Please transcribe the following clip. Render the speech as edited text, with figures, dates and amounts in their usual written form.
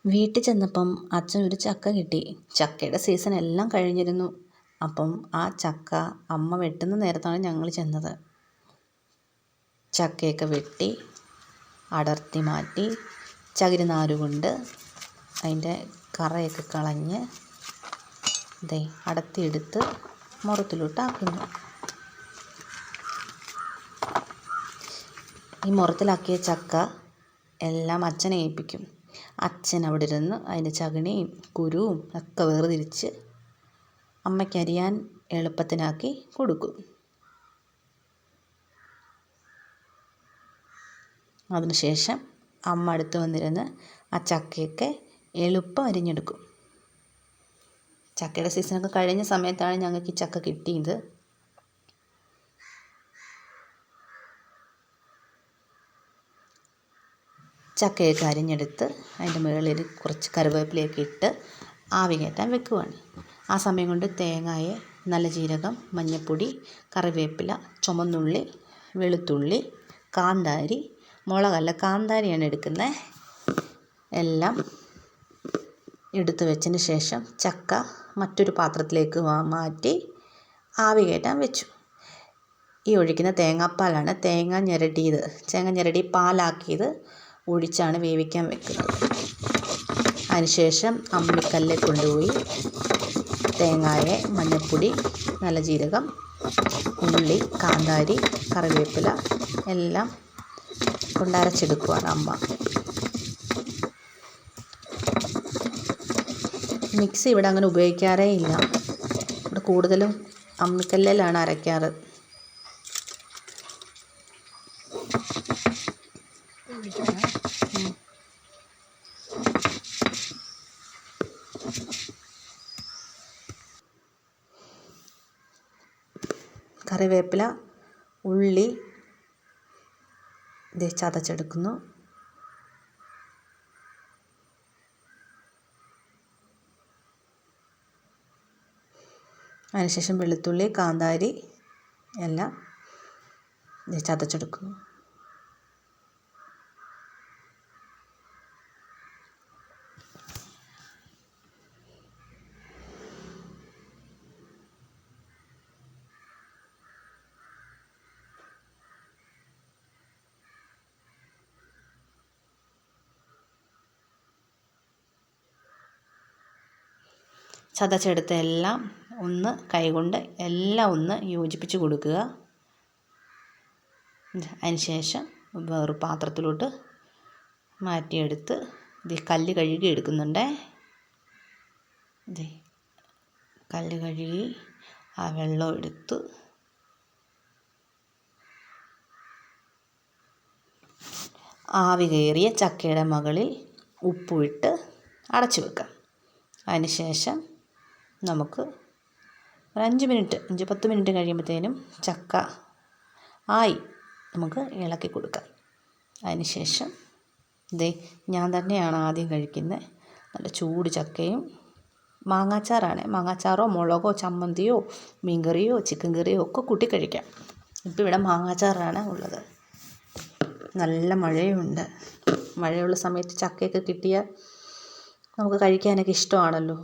വീട്ടിൽ ചെന്നപ്പം അച്ഛനൊരു ചക്ക കിട്ടി. ചക്കയുടെ സീസൺ എല്ലാം കഴിഞ്ഞിരുന്നു. അപ്പം ആ ചക്ക അമ്മ വെട്ടുന്ന നേരത്താണ് ഞങ്ങൾ ചെന്നത്. ചക്കയൊക്കെ വെട്ടി അടർത്തി മാറ്റി ചകിരിനാര് കൊണ്ട് അതിൻ്റെ കറയൊക്കെ കളഞ്ഞ് അടർത്തിയെടുത്ത് മുറത്തിലോട്ടാക്കുന്നു. ഈ മുറത്തിലാക്കിയ ചക്ക എല്ലാം അച്ഛനെ ഏൽപ്പിക്കും. അച്ഛൻ അവിടെ ഇരുന്ന് അതിൻ്റെ ചകിണിയും കുരുവും ഒക്കെ വേർതിരിച്ച് അമ്മയ്ക്ക് അരിയാൻ എളുപ്പത്തിനാക്കി കൊടുക്കും. അതിനുശേഷം അമ്മ അടുത്ത് വന്നിരുന്ന് ആ ചക്കയൊക്കെ എളുപ്പം അരിഞ്ഞെടുക്കും. ചക്കയുടെ സീസണൊക്കെ കഴിഞ്ഞ സമയത്താണ് ഞങ്ങൾക്ക് ഈ ചക്ക കിട്ടിയത്. ചക്കയൊക്കെ അരിഞ്ഞെടുത്ത് അതിൻ്റെ മുകളിൽ കുറച്ച് കറിവേപ്പിലയൊക്കെ ഇട്ട് ആവി കയറ്റാൻ വെക്കുവാണ്. ആ സമയം കൊണ്ട് തേങ്ങയെ, നല്ല ജീരകം, മഞ്ഞൾപ്പൊടി, കറിവേപ്പില, ചുമന്നുള്ളി, വെളുത്തുള്ളി, കാന്താരി, മുളകല്ല കാന്താരിയാണ് എടുക്കുന്നത്, എല്ലാം എടുത്ത് വെച്ചതിന് ശേഷം ചക്ക മറ്റൊരു പാത്രത്തിലേക്ക് മാറ്റി ആവി കയറ്റാൻ വെച്ചു. ഈ ഒഴിക്കുന്ന തേങ്ങാപ്പാലാണ് തേങ്ങ ഞെരടി പാലാക്കിയത് ഒഴിച്ചാണ് വേവിക്കാൻ വെക്കുന്നത്. അതിനുശേഷം അമ്മിക്കല്ലിൽ കൊണ്ടുപോയി തേങ്ങയെ, മഞ്ഞൾപ്പൊടി, നല്ല ജീരകം, ഉള്ളി, കാന്താരി, കറിവേപ്പില എല്ലാം കൊണ്ടരച്ചെടുക്കുവാണ് അമ്മ. മിക്സി ഇവിടെ അങ്ങനെ ഉപയോഗിക്കാറേ ഇല്ല. ഇവിടെ കൂടുതലും അമ്മിക്കല്ലിലാണ് അരയ്ക്കാറ്. കറിവേപ്പില, ഉള്ളി ചതച്ചെടുക്കുന്നു. അതിനുശേഷം വെളുത്തുള്ളി, കാന്താരി എല്ലാം ചതച്ചെടുക്കുന്നു. ചതച്ചെടുത്ത എല്ലാം ഒന്ന് കൈകൊണ്ട് എല്ലാം ഒന്ന് യോജിപ്പിച്ച് കൊടുക്കുക. അതിനുശേഷം വേറൊരു പാത്രത്തിലോട്ട് മാറ്റിയെടുത്ത് കല്ല് കഴുകി എടുക്കുന്നുണ്ട്. കല്ല് കഴുകി ആ വെള്ളം എടുത്ത് ആവി കയറിയ ചക്കയുടെ മുകളിൽ ഉപ്പുമിട്ട് അടച്ചു വെക്കാം. അതിനുശേഷം നമുക്ക് ഒരു 5-10 മിനിറ്റ് കഴിയുമ്പോഴത്തേനും ചക്ക ആയി നമുക്ക് ഇളക്കി കൊടുക്കാം. അതിനുശേഷം ഞാൻ തന്നെയാണ് ആദ്യം കഴിക്കുന്നത്. നല്ല ചൂട് ചക്കയും മാങ്ങാച്ചാറാണ്. മാങ്ങാച്ചാറോ മുളകോ ചമ്മന്തിയോ മീൻകറിയോ ചിക്കൻ കറിയോ ഒക്കെ കൂട്ടി കഴിക്കാം. ഇപ്പോൾ ഇവിടെ മാങ്ങാച്ചാറാണ് ഉള്ളത്. നല്ല മഴയുണ്ട്. മഴയുള്ള സമയത്ത് ചക്കയൊക്കെ കിട്ടിയാൽ നമുക്ക് കഴിക്കാനൊക്കെ ഇഷ്ടമാണല്ലോ.